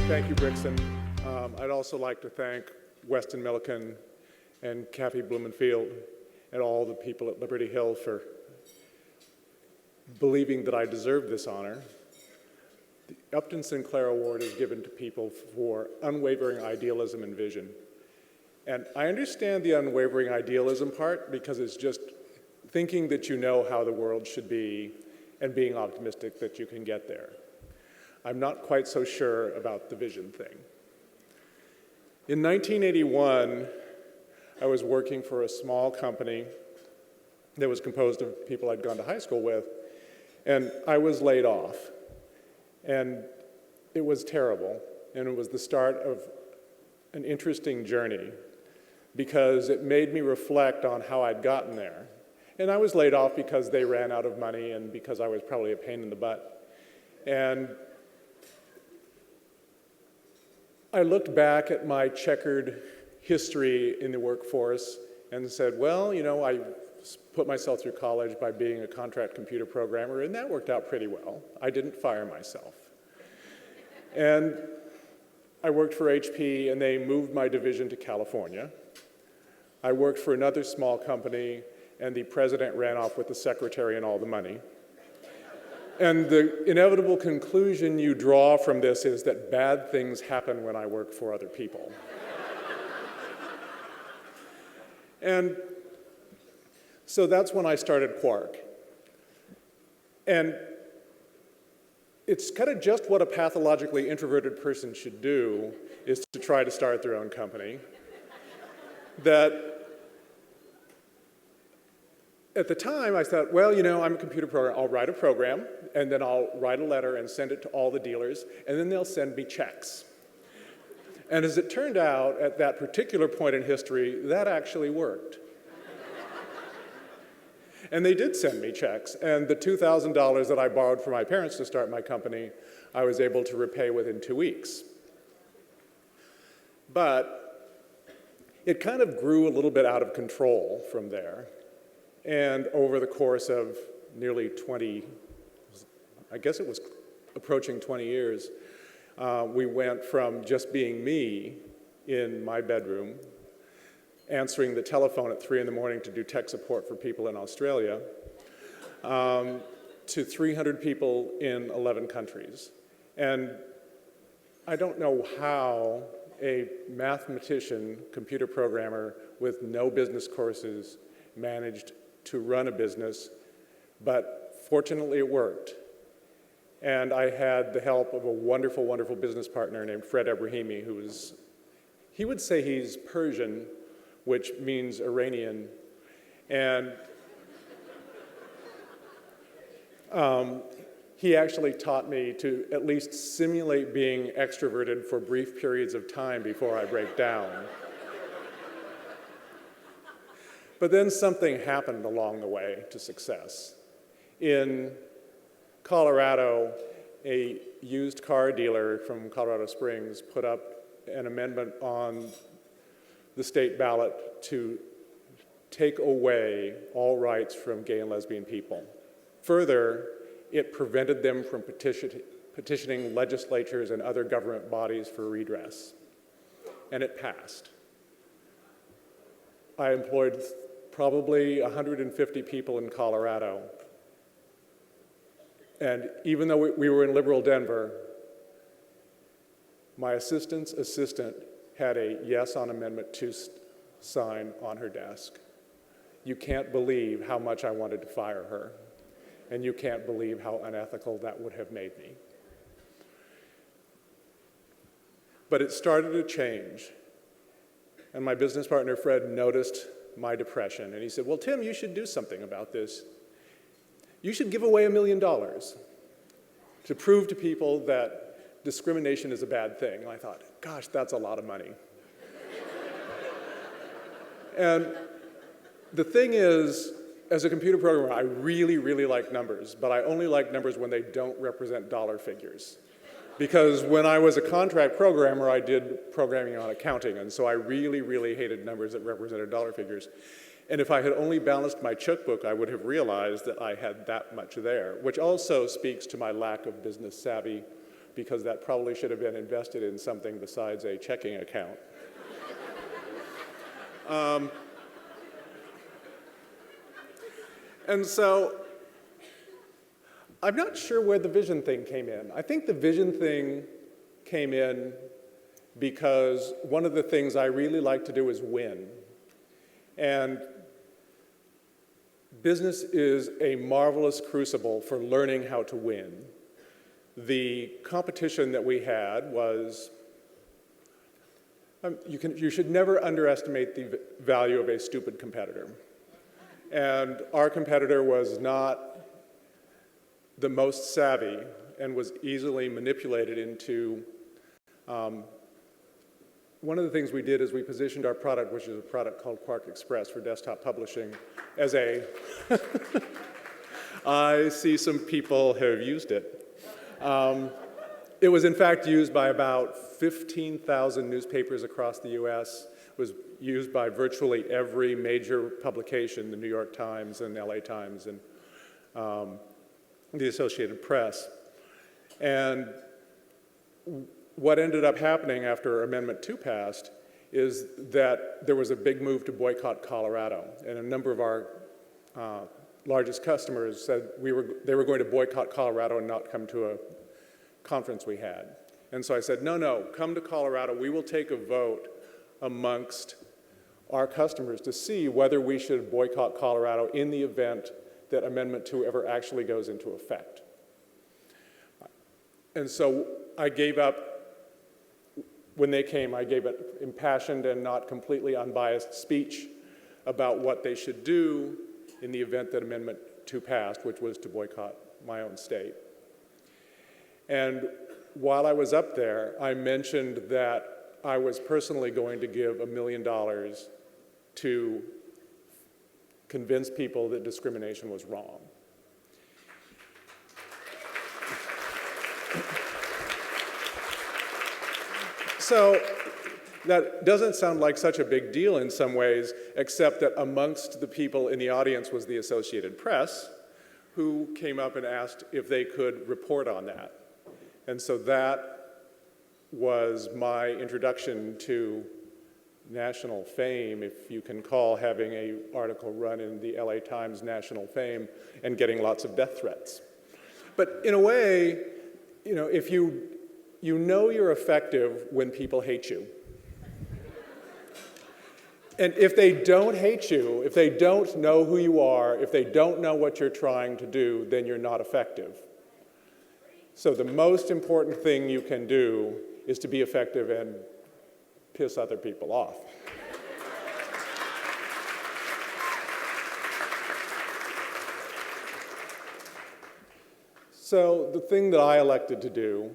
Thank you, Brixton. I'd also like to thank Weston Milliken and Kathy Blumenfield and all the people at Liberty Hill for believing that I deserve this honor. The Upton Sinclair Award is given to people for unwavering idealism and vision. And I understand the unwavering idealism part because it's just thinking that you know how the world should be and being optimistic that you can get there. I'm not quite so sure about the vision thing. In 1981, I was working for a small company that was composed of people I'd gone to high school with, and I was laid off. And it was terrible, and it was the start of an interesting journey because it made me reflect on how I'd gotten there. And I was laid off because they ran out of money and because I was probably a pain in the butt. And I looked back at my checkered history in the workforce and said, well, you know, I put myself through college by being a contract computer programmer, and that worked out pretty well. I didn't fire myself. And I worked for HP, and they moved my division to California. I worked for another small company, and the president ran off with the secretary and all the money. And the inevitable conclusion you draw from this is that bad things happen when I work for other people. And so that's when I started Quark. And it's kind of just what a pathologically introverted person should do, is to try to start their own company. That at the time, I thought, well, you know, I'm a computer programmer. I'll write a program, and then I'll write a letter and send it to all the dealers, and then they'll send me checks. And as it turned out, at that particular point in history, that actually worked. And they did send me checks, and the $2,000 that I borrowed from my parents to start my company, I was able to repay within 2 weeks. But it kind of grew a little bit out of control from there. And over the course of nearly 20, I guess it was approaching 20 years, we went from just being me in my bedroom, answering the telephone at 3 in the morning to do tech support for people in Australia, to 300 people in 11 countries. And I don't know how a mathematician, computer programmer with no business courses managed to run a business, but fortunately it worked. And I had the help of a wonderful, wonderful business partner named Fred Ebrahimi, he would say he's Persian, which means Iranian. And he actually taught me to at least simulate being extroverted for brief periods of time before I break down. But then something happened along the way to success. In Colorado, a used car dealer from Colorado Springs put up an amendment on the state ballot to take away all rights from gay and lesbian people. Further, it prevented them from petitioning legislatures and other government bodies for redress. And it passed. I employed probably 150 people in Colorado. And even though we were in liberal Denver, my assistant's assistant had a yes on Amendment 2 sign on her desk. You can't believe how much I wanted to fire her, and you can't believe how unethical that would have made me. But it started to change, and my business partner, Fred, noticed my depression, and he said, well, Tim, you should do something about this. You should give away $1 million to prove to people that discrimination is a bad thing. And I thought, gosh, that's a lot of money. And the thing is, as a computer programmer, I really, really like numbers, but I only like numbers when they don't represent dollar figures. Because when I was a contract programmer, I did programming on accounting, and so I really, really hated numbers that represented dollar figures. And if I had only balanced my checkbook, I would have realized that I had that much there, which also speaks to my lack of business savvy, because that probably should have been invested in something besides a checking account. And so I'm not sure where the vision thing came in. I think the vision thing came in because one of the things I really like to do is win. And business is a marvelous crucible for learning how to win. The competition that we had was, you should never underestimate the value of a stupid competitor. And our competitor was not the most savvy and was easily manipulated into, one of the things we did is we positioned our product, which is a product called Quark Express for desktop publishing, as a, I see some people have used it. It was in fact used by about 15,000 newspapers across the US, was used by virtually every major publication, the New York Times and LA Times and the Associated Press. And what ended up happening after Amendment 2 passed is that there was a big move to boycott Colorado, and a number of our largest customers said they were going to boycott Colorado and not come to a conference we had. And so I said, no, come to Colorado. We will take a vote amongst our customers to see whether we should boycott Colorado in the event that Amendment 2 ever actually goes into effect. And so I gave up, when they came, I gave an impassioned and not completely unbiased speech about what they should do in the event that Amendment 2 passed, which was to boycott my own state. And while I was up there, I mentioned that I was personally going to give $1 million to convince people that discrimination was wrong. So that doesn't sound like such a big deal in some ways, except that amongst the people in the audience was the Associated Press, who came up and asked if they could report on that. And so that was my introduction to national fame, if you can call having an article run in the LA Times national fame and getting lots of death threats. But in a way, if you know you're effective when people hate you. And if they don't hate you, if they don't know who you are, if they don't know what you're trying to do, then you're not effective. So the most important thing you can do is to be effective and piss other people off. So the thing that I elected to do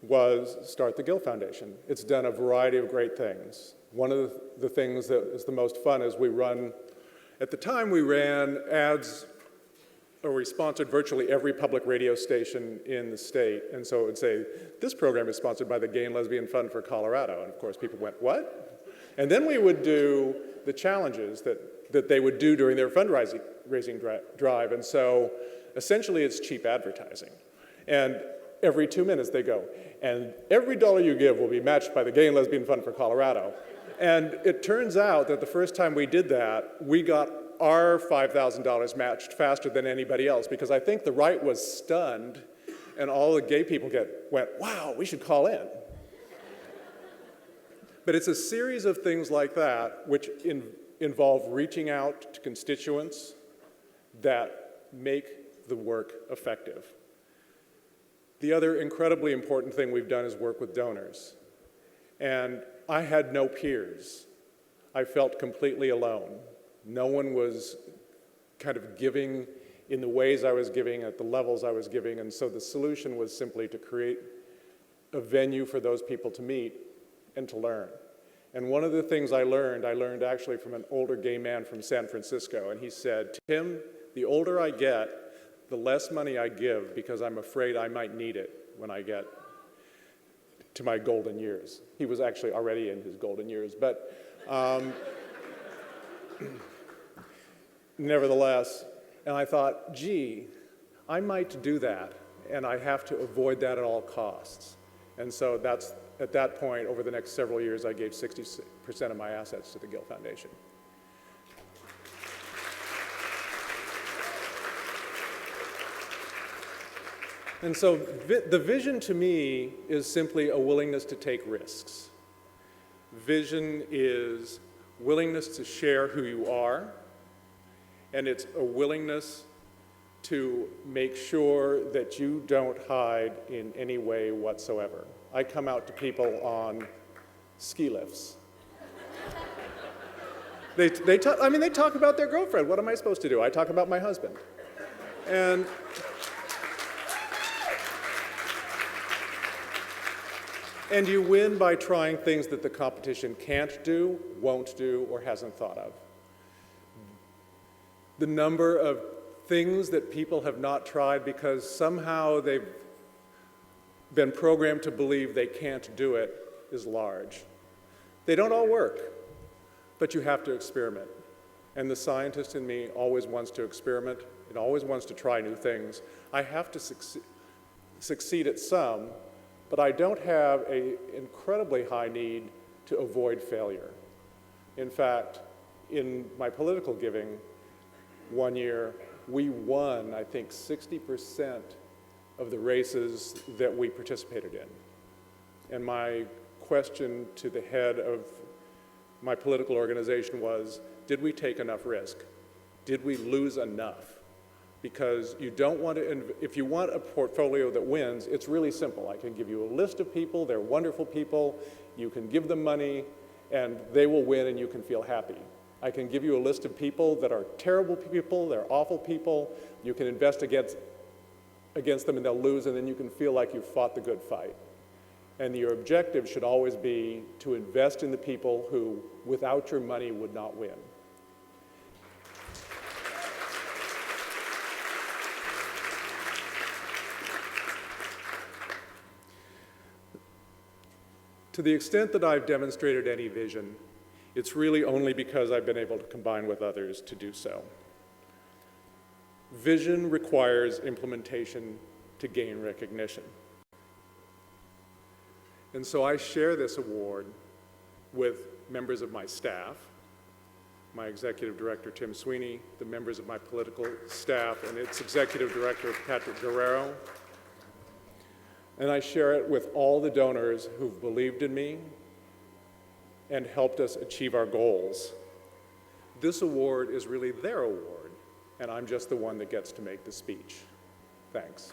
was start the Gill Foundation. It's done a variety of great things. One of the things that is the most fun is at the time we ran ads, or we sponsored virtually every public radio station in the state. And so it would say, this program is sponsored by the Gay and Lesbian Fund for Colorado. And of course people went, what? And then we would do the challenges that they would do during their fundraising drive. And so essentially it's cheap advertising. And every 2 minutes they go, and every dollar you give will be matched by the Gay and Lesbian Fund for Colorado. And it turns out that the first time we did that, we got our $5,000 matched faster than anybody else, because I think the right was stunned, and all the gay people went, wow, we should call in. But it's a series of things like that which involve reaching out to constituents that make the work effective. The other incredibly important thing we've done is work with donors. And I had no peers. I felt completely alone. No one was kind of giving in the ways I was giving, at the levels I was giving, and so the solution was simply to create a venue for those people to meet and to learn. And one of the things I learned actually from an older gay man from San Francisco, and he said, Tim, the older I get, the less money I give because I'm afraid I might need it when I get to my golden years. He was actually already in his golden years, but nevertheless, and I thought, gee, I might do that. and I have to avoid that at all costs. And so that's, at that point, over the next several years, I gave 60% of my assets to the Gill Foundation. And so the vision to me is simply a willingness to take risks. Vision is willingness to share who you are, and it's a willingness to make sure that you don't hide in any way whatsoever. I come out to people on ski lifts. They talk about their girlfriend. What am I supposed to do? I talk about my husband. And you win by trying things that the competition can't do, won't do, or hasn't thought of. The number of things that people have not tried because somehow they've been programmed to believe they can't do it is large. They don't all work, but you have to experiment. And the scientist in me always wants to experiment. It always wants to try new things. I have to succeed at some, but I don't have an incredibly high need to avoid failure. In fact, in my political giving, one year, we won, I think, 60% of the races that we participated in. And my question to the head of my political organization was, did we take enough risk? Did we lose enough? Because you don't want to, if you want a portfolio that wins, it's really simple. I can give you a list of people, they're wonderful people, you can give them money, and they will win and you can feel happy. I can give you a list of people that are terrible people, they're awful people, you can invest against them and they'll lose, and then you can feel like you've fought the good fight. And your objective should always be to invest in the people who, without your money, would not win. To the extent that I've demonstrated any vision, it's really only because I've been able to combine with others to do so. Vision requires implementation to gain recognition. And so I share this award with members of my staff, my executive director, Tim Sweeney, the members of my political staff, and its executive director, Patrick Guerrero. And I share it with all the donors who've believed in me and helped us achieve our goals. This award is really their award, and I'm just the one that gets to make the speech. Thanks.